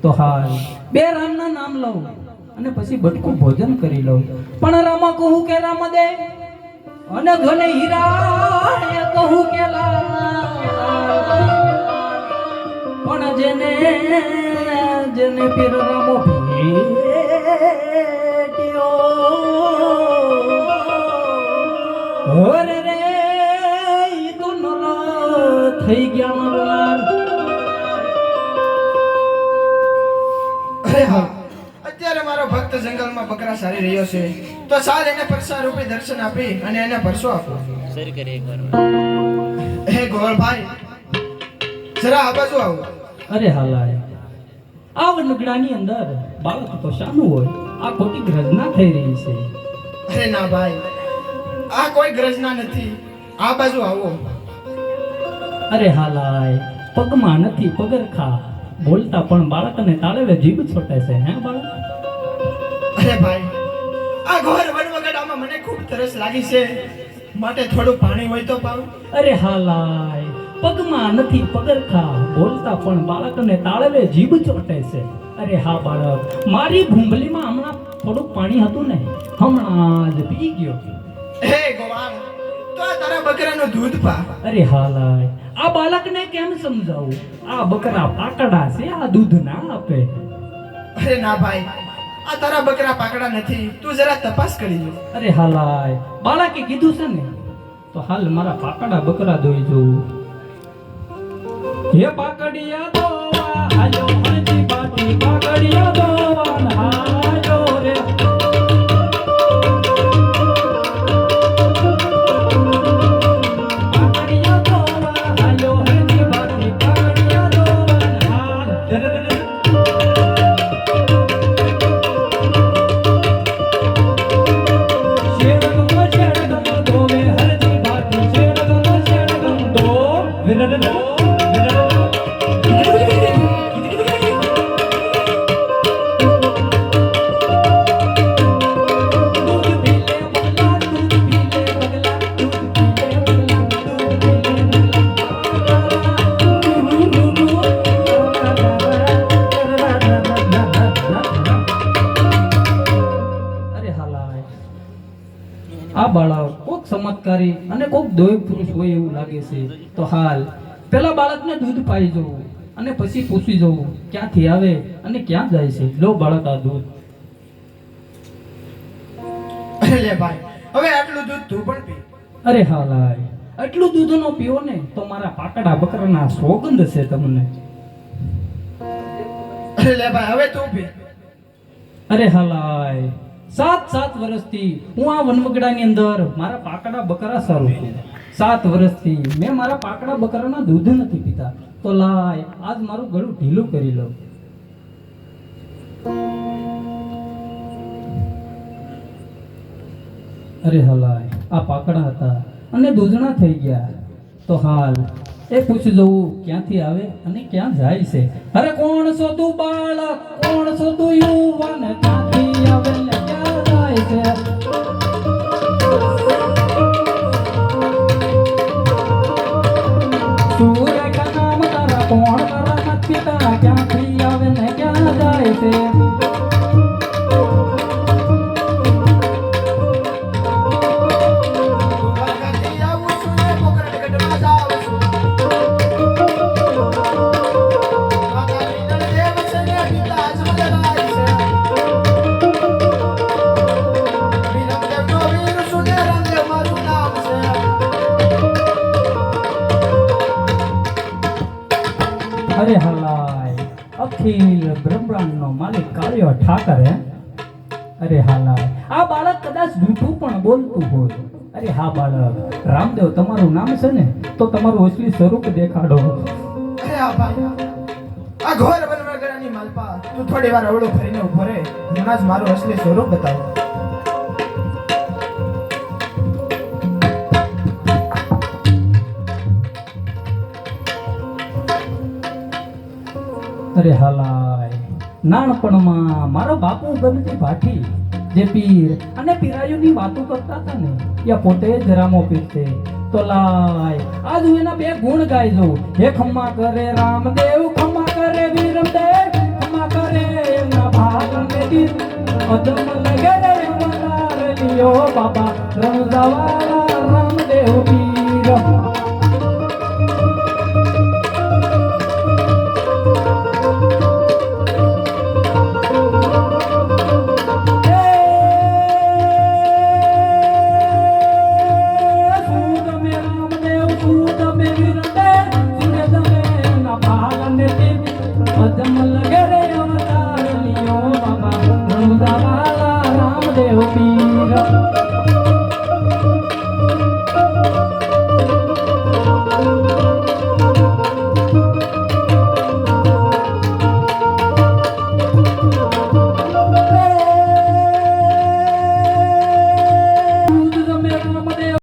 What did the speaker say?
તો હાલ બે રામના નામ લઉં અને પછી બટકું ભોજન કરી લઉં પણ રામા કહું કે રામ દે અને ઘને હીરા કહું કે પણ જેને જેને પીર રામો ભેટ્યો ઓરે રે ઈ તો નલો થઈ ગયા મારો અત્યારે મારો ભક્ત જંગલમાં બકરા સારી રહ્યો છે તો સાલ એને પરસા રૂપે દર્શન આપી અને એને પરસો આપો સર કરે એકવાર હે ગોવળભાઈ જરા આ બાજુ આવો. અરે હાલાય આ વનગડાની અંદર બાળક તો શાનું હોય આ ખોટી ગ્રજના થઈ રહી છે. અરે ના ભાઈ આ કોઈ ગ્રજના નથી આ બાજુ આવો. અરે હાલાય પગમાં નથી પગરખા બોલતા પણ બાળકને તાળવે જીભ છોટે છે હે બાળક. અરે ભાઈ આ ઘોર વનવગડામાં મને ખૂબ તરસ લાગી છે માટે થોડું પાણી હોય તો પાવ. અરે હાલાય પગમાં નથી પગરખા બોલતા પણ બાળકને તાળવે જીભ છોટે છે. અરે હા બાળક મારી ભૂંભલીમાં હમણાં થોડુંક પાણી હતું ને હમણાં જ પી ગયો. હે ગોવાળ તો આ તારા બકરાનું દૂધ પા. અરે હાલાય આ બાળકને કેમ સમજાવું આ બકરા પાકડા છે આ દૂધ ના આપે. અરે ના ભાઈ આ તારા બકરા પાકડા નથી તું જરા તપાસ કરી લો. અરે હાલાય બાળકે કીધું છે ને તો હાલ મારા પાકડા બકરા દોઈ જોઉં. હે પાકડિયા દોવા હાલો હજી બાટી પાકડિયા દોવા હાલો રે. પાકડિયા દોવા હાલો હજી બાટી પાકડિયા દોવા હાલો. આ બાળક કોક ચમત્કારી અને કોક દોય પુરુષ હોય એવું લાગે છે તો હાલ પેલા બાળકને દૂધ પાઈ જવું અને પછી પૂછી જવું ક્યાંથી આવે અને ક્યાં જાય છે. લો બાળક આ દૂધ. અરે લે ભાઈ હવે આટલું દૂધ તું પણ પી. અરે હાલાય આટલું દૂધનો પીવો ને તો મારા પાકડા બકરાના સોગંદ છે તમને. અરે લે ભાઈ હવે તું પી. અરે હાલાય 7 વર્ષથી હું આ વનવગડાની અંદર મારા પાકડા બકરા સારું છું. 7 વર્ષથી મેં મારા પાકડા બકરાના દૂધ નથી પીતા તો લાય આજ મારું ગળું ઢીલું કરી લઉં. અરે હલાય આ પાકડા હતા અને દૂધણા થઈ ગયા તો હાલ એ પૂછી જવું ક્યાંથી આવે અને ક્યાં જાય છે. અરે કોણ શોધું બાળક કોણ શોધું યુવાન ક્યાંથી આવે ને ક્યાં જાય છે. સૂર્ય નામ તારા કોણ તારા પિતા ક્યાંથી આવે ને ક્યાં જાય છે. અરે હલાય અખિલ બ્રહ્માંડનો માલિક કાળિયો ઠાકર હે અરે હાલા, આ બાળક કદાચ જૂઠું પણ બોલતું હોય. અરે હા બાળક, રામદેવ તમારું નામ છે ને, તો તમારું અસલી સ્વરૂપ દેખાડો. અરે હા ભાઈ, આ ઘોર વનવગડાની માલપા તું થોડી વાર અવળું ફરીને ઊભો રહે, હમણાં જ મારું અસલી સ્વરૂપ બતાવો. અરે હાલાય, નાનપણમાં મારો બાપુ ગમતી ભાઠી જે પીર અને પીરાયુની વાતો કરતા હતા ને, એ પોતે જ રામો પીર છે. તો લાય આજ હું એના બે ગુણ ગાઈ જઉં. હે ખમ્મા કરે રામદેવ, ખમ્મા કરે વીરમદેવ, ખમ્મા કરે એમના ભાગને દીર, અદમ લગે રે અવતાર લિયો બાબા રણજાવાળા રામદેવ પીર.